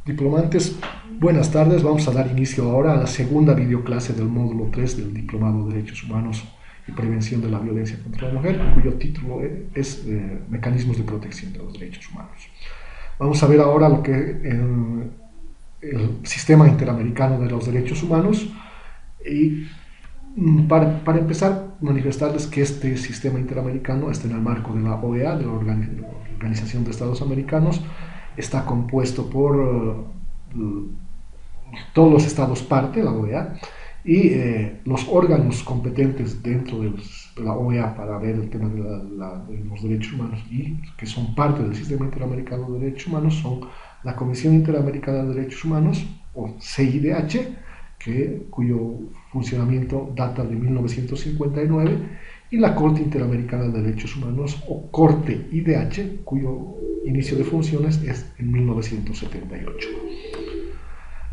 Diplomantes, buenas tardes. Vamos a dar inicio ahora a la segunda videoclase del módulo 3 del Diplomado de Derechos Humanos y Prevención de la Violencia contra la Mujer, cuyo título es Mecanismos de Protección de los Derechos Humanos. Vamos a ver ahora lo que el Sistema Interamericano de los Derechos Humanos y para empezar, manifestarles que este sistema interamericano está en el marco de la OEA, de la Organización de Estados Americanos. Está compuesto por todos los estados parte de la OEA y los órganos competentes dentro de la OEA para ver el tema de los derechos humanos y que son parte del Sistema Interamericano de Derechos Humanos son la Comisión Interamericana de Derechos Humanos, o CIDH, cuyo funcionamiento data de 1959, y la Corte Interamericana de Derechos Humanos, o Corte IDH, cuyo inicio de funciones es en 1978.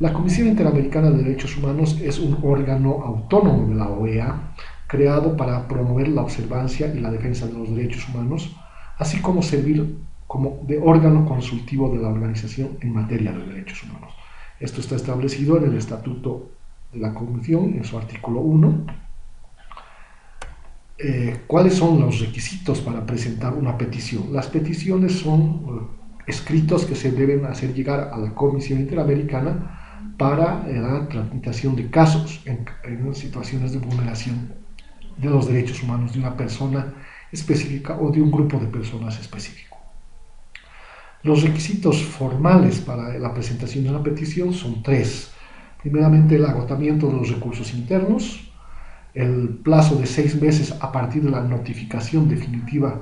La Comisión Interamericana de Derechos Humanos es un órgano autónomo de la OEA, creado para promover la observancia y la defensa de los derechos humanos, así como servir como de órgano consultivo de la organización en materia de derechos humanos. Esto está establecido en el Estatuto de la Comisión, en su artículo 1. ¿Cuáles son los requisitos para presentar una petición? Las peticiones son escritos que se deben hacer llegar a la Comisión Interamericana para la tramitación de casos en situaciones de vulneración de los derechos humanos de una persona específica o de un grupo de personas específico. Los requisitos formales para la presentación de una petición son tres. Primeramente, el agotamiento de los recursos internos, el plazo de 6 meses a partir de la notificación definitiva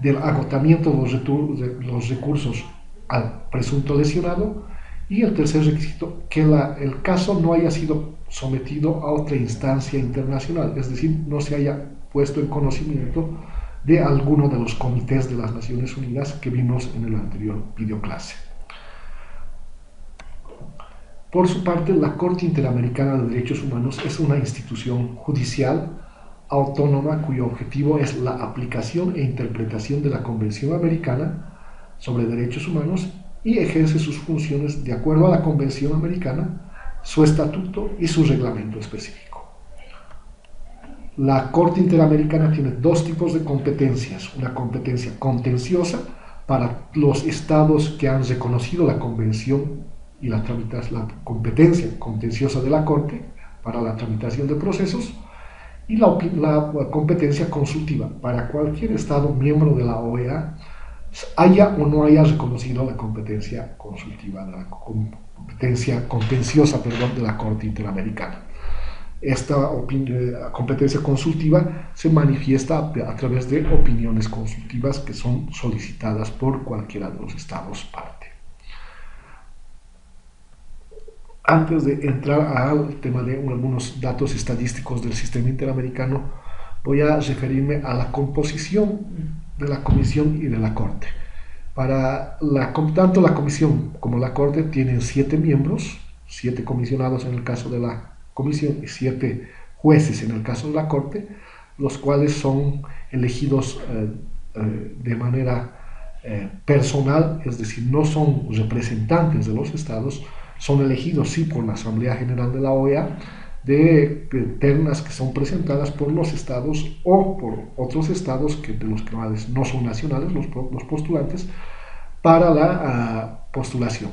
del agotamiento de los recursos al presunto lesionado, y el tercer requisito, que el caso no haya sido sometido a otra instancia internacional, es decir, no se haya puesto en conocimiento de alguno de los comités de las Naciones Unidas que vimos en el anterior videoclase. Por su parte, la Corte Interamericana de Derechos Humanos es una institución judicial autónoma cuyo objetivo es la aplicación e interpretación de la Convención Americana sobre Derechos Humanos y ejerce sus funciones de acuerdo a la Convención Americana, su estatuto y su reglamento específico. La Corte Interamericana tiene dos tipos de competencias: una competencia contenciosa para los estados que han reconocido la Convención y la competencia contenciosa de la Corte para la tramitación de procesos, y la competencia consultiva para cualquier Estado miembro de la OEA, haya o no haya reconocido la competencia consultiva, la competencia contenciosa, de la Corte Interamericana. Esta competencia consultiva se manifiesta a través de opiniones consultivas que son solicitadas por cualquiera de los Estados parte. Antes de entrar al tema de algunos datos estadísticos del sistema interamericano, voy a referirme a la composición de la Comisión y de la Corte. Tanto la Comisión como la Corte tienen 7 miembros, 7 comisionados en el caso de la Comisión y 7 jueces en el caso de la Corte, los cuales son elegidos de manera personal, es decir, no son representantes de los estados, son elegidos sí por la Asamblea General de la OEA, de ternas que son presentadas por los estados o por otros estados de los cuales no son nacionales los postulantes para la postulación.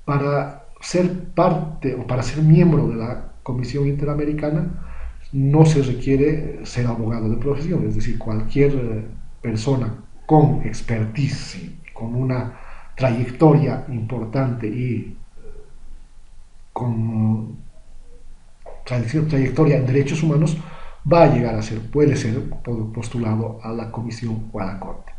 Para ser parte o para ser miembro de la Comisión Interamericana no se requiere ser abogado de profesión, es decir, cualquier persona con expertise, con una trayectoria importante y con trayectoria en derechos humanos va a llegar a puede ser postulado a la Comisión o a la Corte.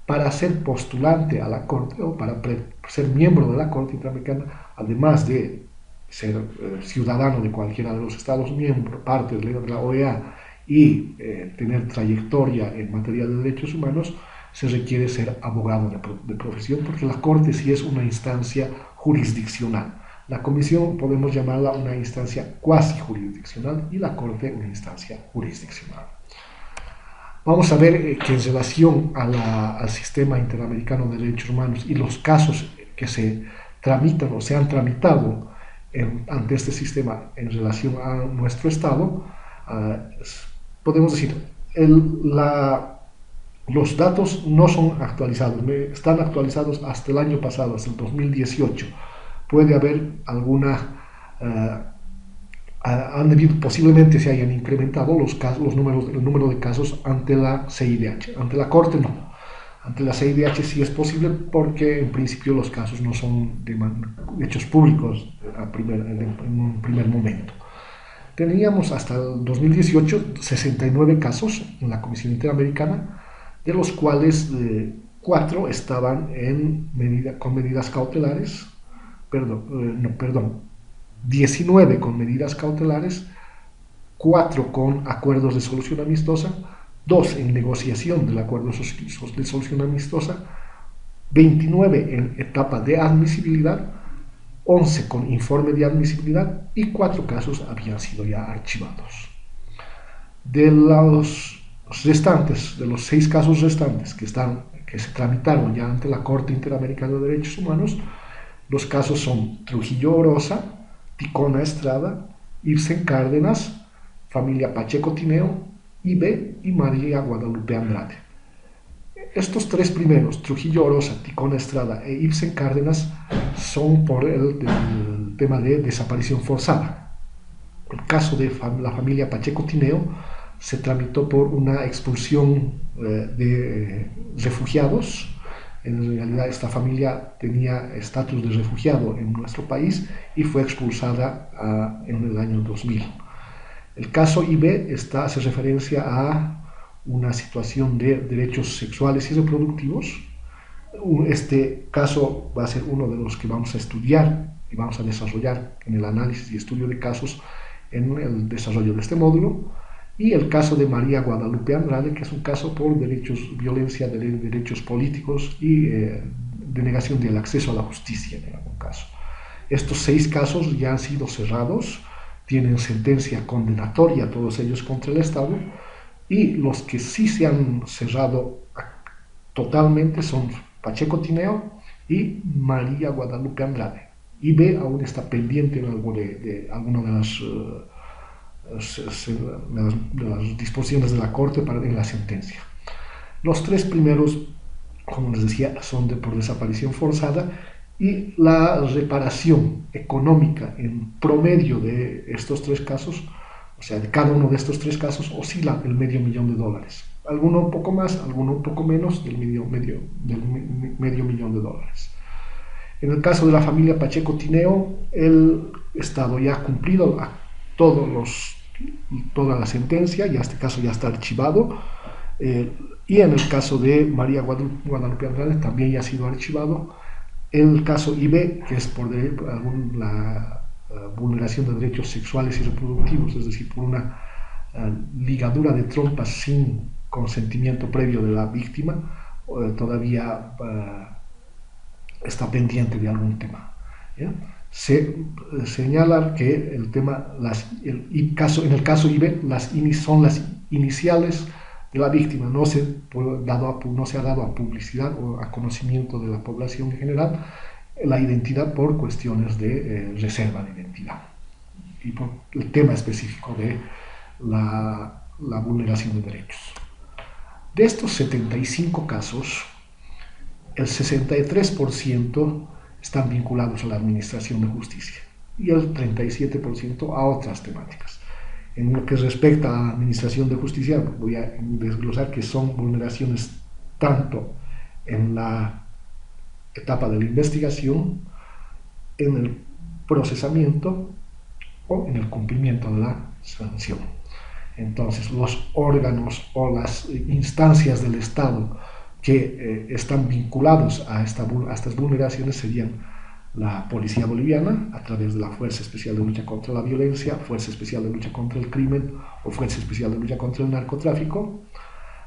Para ser postulante a la Corte o para ser miembro de la Corte Interamericana, además de ser ciudadano de cualquiera de los Estados miembros, parte de la OEA, y tener trayectoria en materia de derechos humanos, se requiere ser abogado de profesión, porque la Corte sí es una instancia jurisdiccional. La Comisión podemos llamarla una instancia cuasi jurisdiccional y la Corte una instancia jurisdiccional. Vamos a ver que en relación al Sistema Interamericano de Derechos Humanos y los casos que tramitan o se han tramitado ante este sistema en relación a nuestro Estado, podemos decir, los datos no son actualizados, están actualizados hasta el año pasado, hasta el 2018. Puede haber alguna... posiblemente se hayan incrementado el número de casos ante la CIDH, ante la Corte no. Ante la CIDH sí es posible porque en principio los casos no son hechos públicos en un primer momento. Teníamos hasta el 2018 69 casos en la Comisión Interamericana, de los cuales 4 estaban con medidas cautelares, 19 con medidas cautelares, 4 con acuerdos de solución amistosa, 2 en negociación del acuerdo de solución amistosa, 29 en etapa de admisibilidad, 11 con informe de admisibilidad y 4 casos habían sido ya archivados. De los 6 casos restantes que se tramitaron ya ante la Corte Interamericana de Derechos Humanos, los casos son Trujillo Orosa, Ticona Estrada, Ibsen Cárdenas, familia Pacheco Tineo, IB y María Guadalupe Andrade. Estos 3 primeros, Trujillo Orosa, Ticona Estrada e Ibsen Cárdenas, son por el tema de desaparición forzada. El caso de la familia Pacheco Tineo se tramitó por una expulsión de refugiados. En realidad esta familia tenía estatus de refugiado en nuestro país y fue expulsada en el año 2000. El caso IB hace referencia a una situación de derechos sexuales y reproductivos. Este caso va a ser uno de los que vamos a estudiar y vamos a desarrollar en el análisis y estudio de casos en el desarrollo de este módulo. Y el caso de María Guadalupe Andrade, que es un caso por violencia de derechos políticos y denegación del acceso a la justicia en algún caso. Estos 6 casos ya han sido cerrados, tienen sentencia condenatoria, todos ellos contra el Estado, y los que sí se han cerrado totalmente son Pacheco Tineo y María Guadalupe Andrade. IB aún está pendiente en alguna de las disposiciones de la Corte en la sentencia. Los 3 primeros, como les decía, son por desaparición forzada, y la reparación económica en promedio de estos 3 casos, o sea, de cada uno de estos 3 casos, oscila el $500,000. Alguno un poco más, alguno un poco menos del medio millón de dólares. En el caso de la familia Pacheco Tineo, el Estado ya ha cumplido toda la sentencia, y este caso ya está archivado, y en el caso de María Guadalupe Andrade también ya ha sido archivado. El caso IB, que es por la vulneración de derechos sexuales y reproductivos, es decir, por una ligadura de trompas sin consentimiento previo de la víctima, todavía está pendiente de algún tema. ¿Ya? Se señala que en el caso IB son las iniciales de la víctima, no se ha dado a publicidad o a conocimiento de la población en general la identidad por cuestiones de reserva de identidad y por el tema específico de la vulneración de derechos. De estos 75 casos, el 63% están vinculados a la administración de justicia y el 37% a otras temáticas. En lo que respecta a la administración de justicia, voy a desglosar que son vulneraciones tanto en la etapa de la investigación, en el procesamiento o en el cumplimiento de la sanción. Entonces, los órganos o las instancias del Estado que están vinculados a estas vulneraciones serían la Policía Boliviana, a través de la Fuerza Especial de Lucha contra la Violencia, Fuerza Especial de Lucha contra el Crimen o Fuerza Especial de Lucha contra el Narcotráfico,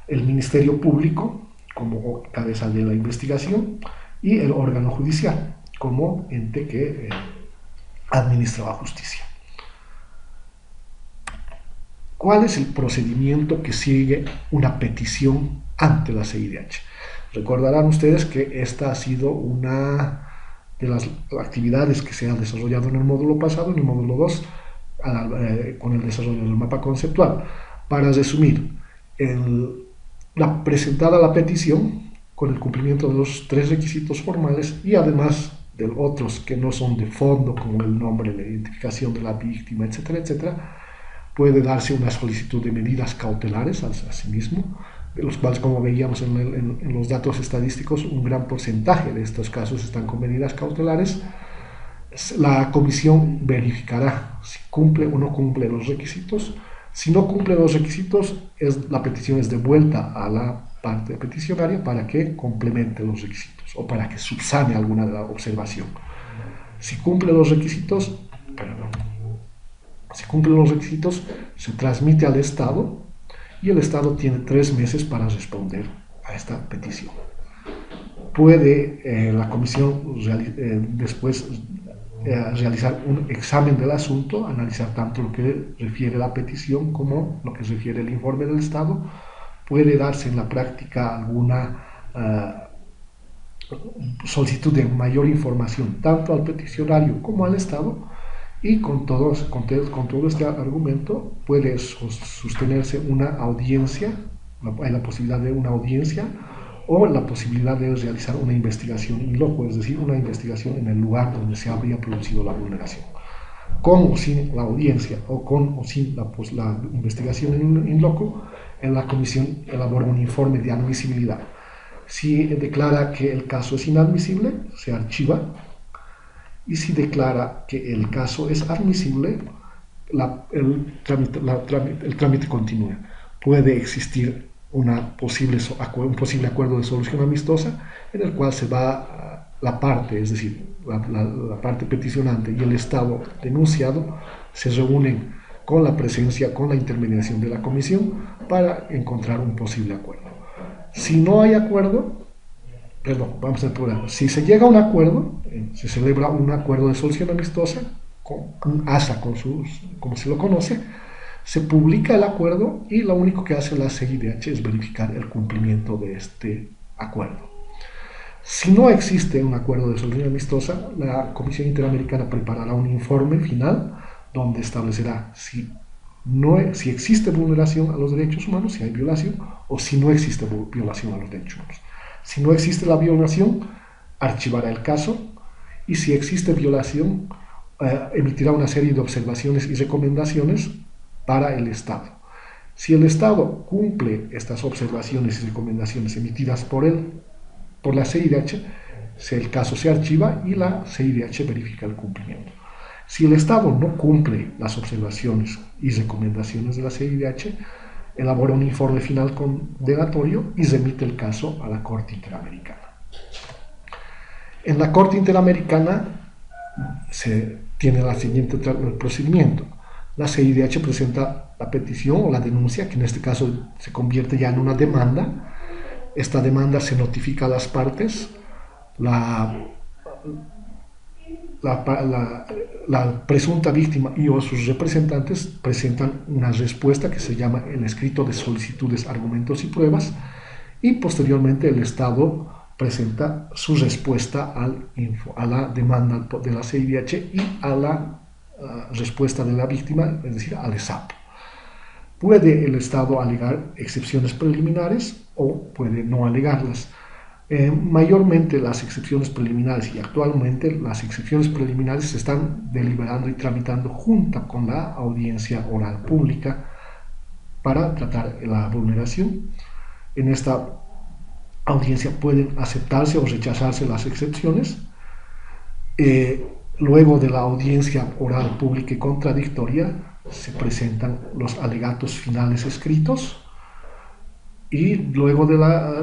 el Ministerio Público como cabeza de la investigación y el órgano judicial como ente que administra la justicia. ¿Cuál es el procedimiento que sigue una petición ante la CIDH? Recordarán ustedes que esta ha sido una de las actividades que se han desarrollado en el módulo pasado, en el módulo 2, con el desarrollo del mapa conceptual. Para resumir, presentada la petición con el cumplimiento de los 3 requisitos formales y además de otros que no son de fondo, como el nombre, la identificación de la víctima, etcétera, etcétera, puede darse una solicitud de medidas cautelares a sí mismo, de los cuales, como veíamos en los datos estadísticos, un gran porcentaje de estos casos están con medidas cautelares. La comisión verificará si cumple o no cumple los requisitos. Si no cumple los requisitos, la petición es devuelta a la parte peticionaria para que complemente los requisitos o para que subsane alguna de la observación. Si cumple los requisitos, se transmite al Estado y el Estado tiene 3 meses para responder a esta petición. Puede la comisión después realizar un examen del asunto, analizar tanto lo que refiere la petición como lo que refiere el informe del Estado. Puede darse en la práctica alguna solicitud de mayor información tanto al peticionario como al Estado, y con todo este argumento puede sostenerse una audiencia, hay la posibilidad de una audiencia o la posibilidad de realizar una investigación in loco, es decir, una investigación en el lugar donde se habría producido la vulneración. Con o sin la audiencia o con o sin la investigación in loco, la comisión elabora un informe de admisibilidad. Si declara que el caso es inadmisible, se archiva, y si declara que el caso es admisible, el trámite continúa. Puede existir un posible acuerdo de solución amistosa en el cual se va la parte, es decir, la parte peticionante y el Estado denunciado se reúnen con la presencia, con la intermediación de la comisión para encontrar un posible acuerdo. Si no hay acuerdo, vamos a apurar. Si se llega a un acuerdo, se celebra un acuerdo de solución amistosa, un ASA como se lo conoce, se publica el acuerdo y lo único que hace la CIDH es verificar el cumplimiento de este acuerdo. Si no existe un acuerdo de solución amistosa, la Comisión Interamericana preparará un informe final donde establecerá si existe vulneración a los derechos humanos, si hay violación, o si no existe violación a los derechos humanos. Si no existe la violación, archivará el caso, y si existe violación, emitirá una serie de observaciones y recomendaciones para el Estado. Si el Estado cumple estas observaciones y recomendaciones emitidas por la CIDH, el caso se archiva y la CIDH verifica el cumplimiento. Si el Estado no cumple las observaciones y recomendaciones de la CIDH, elabora un informe final condenatorio y remite el caso a la Corte Interamericana. En la Corte Interamericana se tiene el siguiente procedimiento. La CIDH presenta la petición o la denuncia, que en este caso se convierte ya en una demanda. Esta demanda se notifica a las partes. La presunta víctima y o sus representantes presentan una respuesta que se llama el escrito de solicitudes, argumentos y pruebas, y posteriormente el Estado presenta su respuesta a la demanda de la CIDH y a la respuesta de la víctima, es decir, al ESAP. Puede el Estado alegar excepciones preliminares o puede no alegarlas. Mayormente las excepciones preliminares, y actualmente las excepciones preliminares se están deliberando y tramitando junto con la audiencia oral pública para tratar la vulneración. En esta audiencia pueden aceptarse o rechazarse las excepciones. Luego de la audiencia oral pública y contradictoria se presentan los alegatos finales escritos, y luego de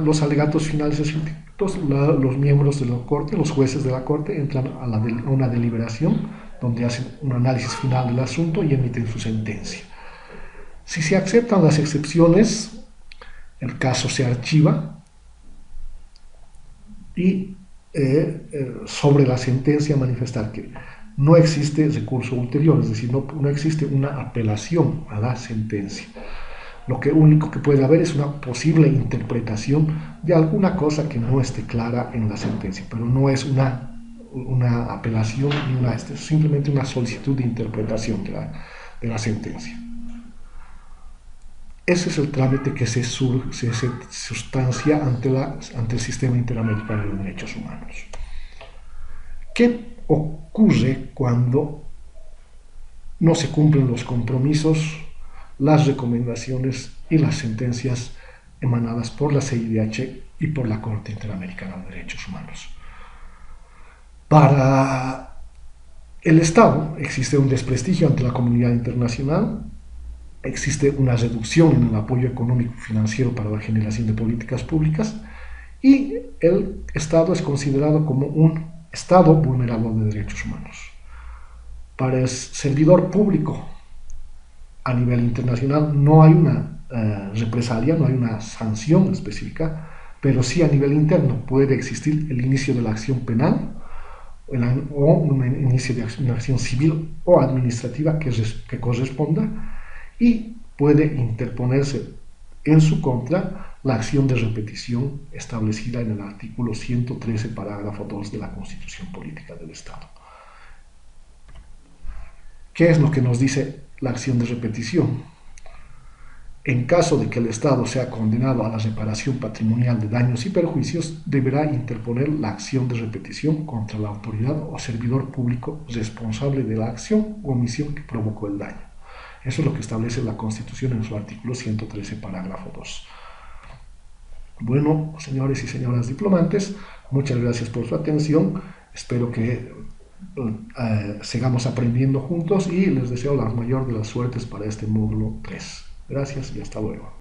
los alegatos finales escritos, los miembros de la Corte, los jueces de la Corte, entran a una deliberación donde hacen un análisis final del asunto y emiten su sentencia. Si se aceptan las excepciones, el caso se archiva y sobre la sentencia manifestar que no existe recurso ulterior, es decir, no existe una apelación a la sentencia. Lo único que puede haber es una posible interpretación de alguna cosa que no esté clara en la sentencia, pero no es una una apelación ni simplemente una solicitud de interpretación de la sentencia. Ese es el trámite que se sustancia ante el Sistema Interamericano de Derechos Humanos. ¿Qué ocurre cuando no se cumplen los compromisos, las recomendaciones y las sentencias emanadas por la CIDH y por la Corte Interamericana de Derechos Humanos? Para el Estado existe un desprestigio ante la comunidad internacional, existe una reducción en el apoyo económico y financiero para la generación de políticas públicas y el Estado es considerado como un Estado vulnerador de derechos humanos. Para el servidor público a nivel internacional no hay una represalia, no hay una sanción específica, pero sí a nivel interno puede existir el inicio de la acción penal o un inicio de una acción civil o administrativa que corresponda, y puede interponerse en su contra la acción de repetición establecida en el artículo 113, parágrafo 2 de la Constitución Política del Estado. ¿Qué es lo que nos dice la acción de repetición? En caso de que el Estado sea condenado a la reparación patrimonial de daños y perjuicios, deberá interponer la acción de repetición contra la autoridad o servidor público responsable de la acción o omisión que provocó el daño. Eso es lo que establece la Constitución en su artículo 113, parágrafo 2. Bueno, señores y señoras diplomantes, muchas gracias por su atención. Espero que sigamos aprendiendo juntos y les deseo la mayor de las suertes para este módulo 3. Gracias y hasta luego.